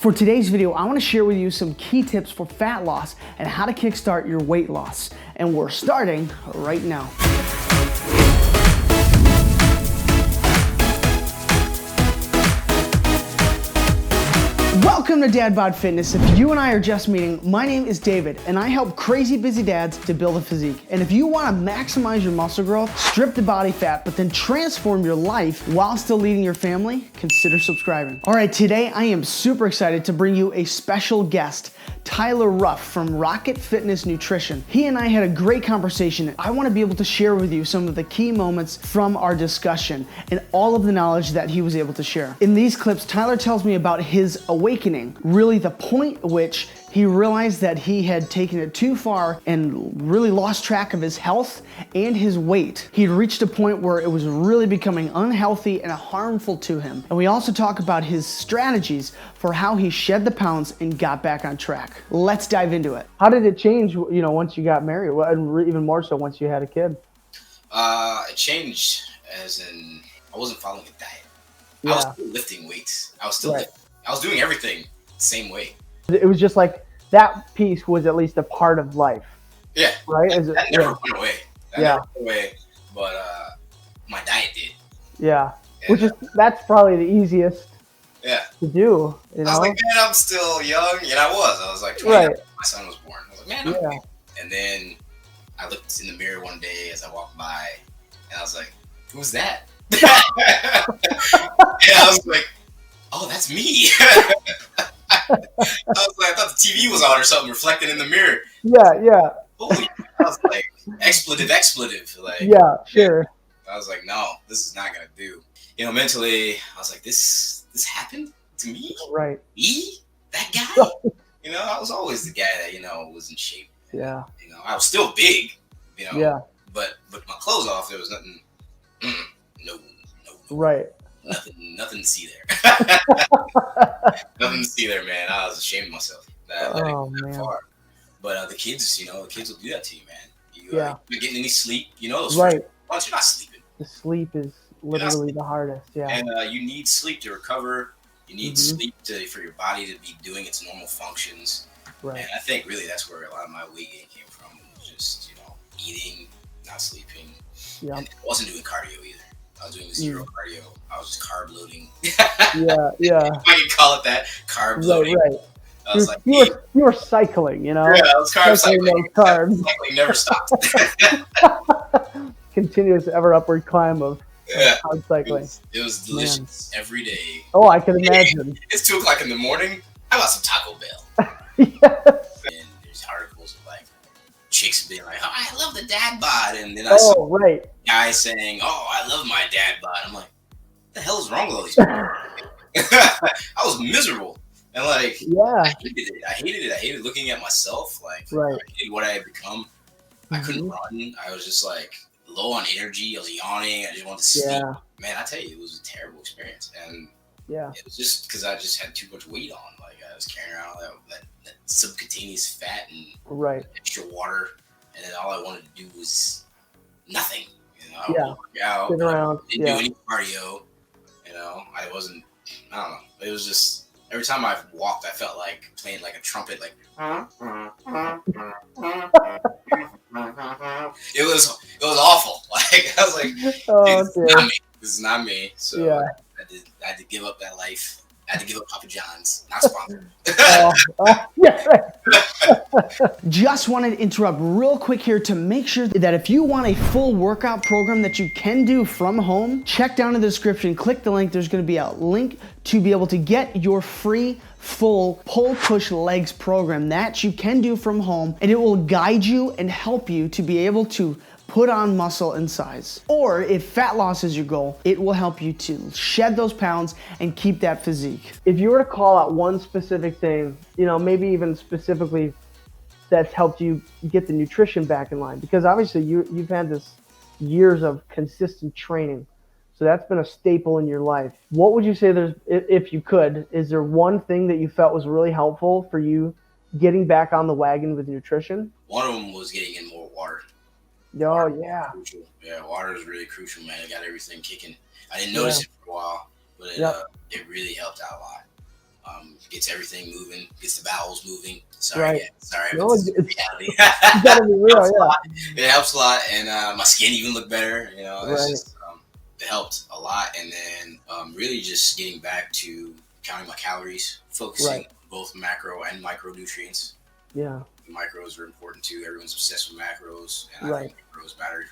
For today's video, I want to share with you some key tips for fat loss and how to kickstart your weight loss. And we're starting right now. Welcome to Dad Bod Fitness. If you and I are just meeting, my name is David and I help crazy busy dads to build a physique. And if you want to maximize your muscle growth, strip the body fat, but then transform your life while still leading your family, consider subscribing. All right, today I am super excited to bring you a special guest, Tyler Ruff from Rocket Fitness Nutrition. He and I had a great conversation. I want to be able to share with you some of the key moments from our discussion and all of the knowledge that he was able to share. In these clips, Tyler tells me about his awakening, really the point at which he realized that he had taken it too far and really lost track of his health and his weight. He'd reached a point where it was really becoming unhealthy and harmful to him. And we also talk about his strategies for how he shed the pounds and got back on track. Let's dive into it. How did it change, once you got married? And even more so once you had a kid? It changed as in I wasn't following a diet. Yeah. I was still lifting weights. I was still lifting. I was doing everything the same way. It was just like that piece was at least a part of life. Yeah. Right? That never went away. Never went away. But my diet did. Yeah. And, That's probably the easiest to do. I was like, man, I'm still young. And I was like 20 when my son was born. I was like, man, I'm okay. And then I looked in the mirror one day as I walked by and I was like, who's that? And I was like, oh, that's me. I thought the TV was on or something, reflecting in the mirror. Yeah. Holy, I was like, expletive. Like, yeah, sure. I was like, no, this is not gonna do. Mentally, I was like, this happened to me. Right. Me, that guy. I was always the guy that was in shape. Yeah. I was still big. Yeah. But with my clothes off, there was nothing. No. Right. Nothing to see there. Nothing to see there, man. I was ashamed of myself that I let it go that far. But the kids will do that to you, man. You're getting any sleep. Those right. Once you're not sleeping. The sleep is literally the hardest. Yeah. And you need sleep to recover. You need sleep for your body to be doing its normal functions. Right. And I think really that's where a lot of my weight gain came from. Was just eating, not sleeping. Yeah. And I wasn't doing cardio either. I was doing zero cardio. I was just carb loading. Yeah. If I can call it that, carb loading. Right. I was you were cycling, Yeah, I was carb cycling. Carbs. Cycling never stopped. Continuous ever upward climb of hard cycling. It was delicious every day. Oh, I can imagine. It's 2:00 in the morning. How about some Taco Bell? Yes. And there's articles of chicks being like, "Oh, I love the dad bod," and then I saw guys saying, "Oh, I love my dad bod." I'm like, what the hell is wrong with all these people? I was miserable. And I hated it. I hated looking at myself. I hated what I had become. I couldn't run. I was just low on energy. I was yawning. I just wanted to sleep. Man, I tell you, it was a terrible experience. And it was just because I just had too much weight on. I was carrying around that subcutaneous fat and extra water. And then all I wanted to do was nothing. I would work out. Sit around. Didn't do any cardio. I wasn't. I don't know. It was just. Every time I walked, I felt like playing a trumpet, It was awful. I was like, this is not me. So I had to give up that life. I had to give up Papa John's. Not sponsored. Just wanted to interrupt real quick here to make sure that if you want a full workout program that you can do from home, check down in the description, click the link. There's going to be a link to be able to get your free full pull push legs program that you can do from home, and it will guide you and help you to be able to put on muscle and size. Or if fat loss is your goal, it will help you to shed those pounds and keep that physique. If you were to call out one specific thing, maybe even specifically that's helped you get the nutrition back in line, because obviously you've had this years of consistent training. So that's been a staple in your life. What would you say if you could, is there one thing that you felt was really helpful for you getting back on the wagon with nutrition? One of them was getting in more water. Oh, yeah. Yeah, water is really crucial, man. It got everything kicking. I didn't notice it for a while, but it really helped out a lot. Gets everything moving, gets the bowels moving. Sorry, No, it's reality. You gotta be real, It helps a lot, and my skin even looked better. You know, it's just, it helped a lot. And then really just getting back to counting my calories, focusing on both macro and micronutrients. Yeah. Macros are important too. Everyone's obsessed with macros, and I think macros matter.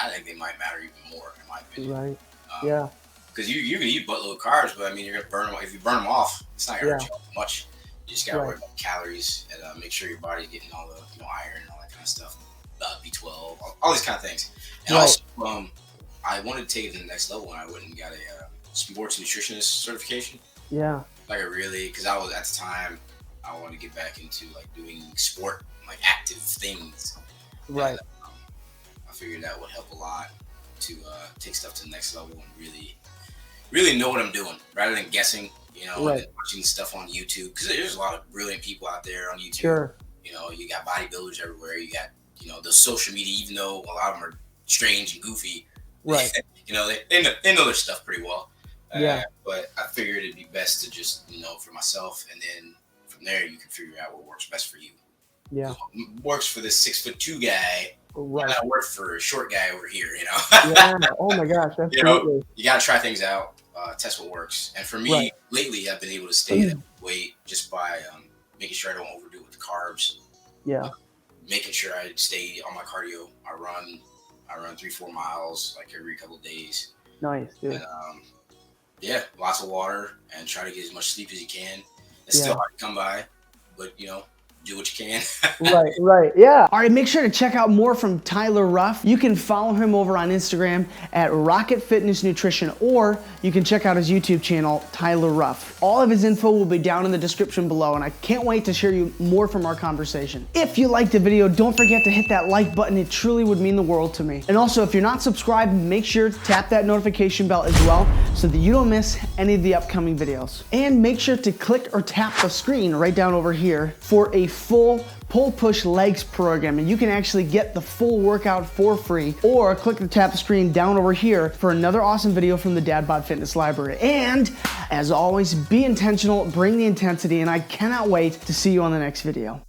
I think they might matter even more, in my opinion. Yeah. Because you can eat a buttload of carbs, but I mean, you're gonna burn them. If you burn them off, it's not gonna hurt you much. You just gotta worry about calories and make sure your body's getting all the iron and all that kind of stuff, B12, all these kind of things. And also, I wanted to take it to the next level, and I went and got a sports nutritionist certification. Yeah. Like because I was at the time, I wanted to get back into like doing sport, like active things. Right. And, I figured that would help a lot to take stuff to the next level and really know what I'm doing rather than guessing, and watching stuff on YouTube, because there's a lot of brilliant people out there on YouTube. Sure. You got bodybuilders everywhere. You got, the social media, even though a lot of them are strange and goofy. Right. they know their stuff pretty well. Yeah. But I figured it'd be best to just know for myself, and then from there you can figure out what works best for you. Yeah. What works for this 6'2" guy. Right. That work for a short guy over here, Yeah. Oh my gosh, absolutely. You gotta try things out, test what works. And for me, lately, I've been able to stay at that weight just by making sure I don't overdo it with the carbs. Yeah. Making sure I stay on my cardio. I run 3-4 miles like every couple of days. Nice, dude. And, lots of water, and try to get as much sleep as you can. It's still hard to come by, but do what you can. Right. Yeah. All right, make sure to check out more from Tyler Ruff. You can follow him over on Instagram at Rocket Fitness Nutrition, or you can check out his YouTube channel, Tyler Ruff. All of his info will be down in the description below, and I can't wait to share you more from our conversation. If you liked the video, don't forget to hit that like button. It truly would mean the world to me. And also, if you're not subscribed, make sure to tap that notification bell as well so that you don't miss any of the upcoming videos. And make sure to click or tap the screen right down over here for a full pull-push legs program, and you can actually get the full workout for free, or click the tap screen down over here for another awesome video from the Dad Bod Fitness Library. And as always, be intentional, bring the intensity, and I cannot wait to see you on the next video.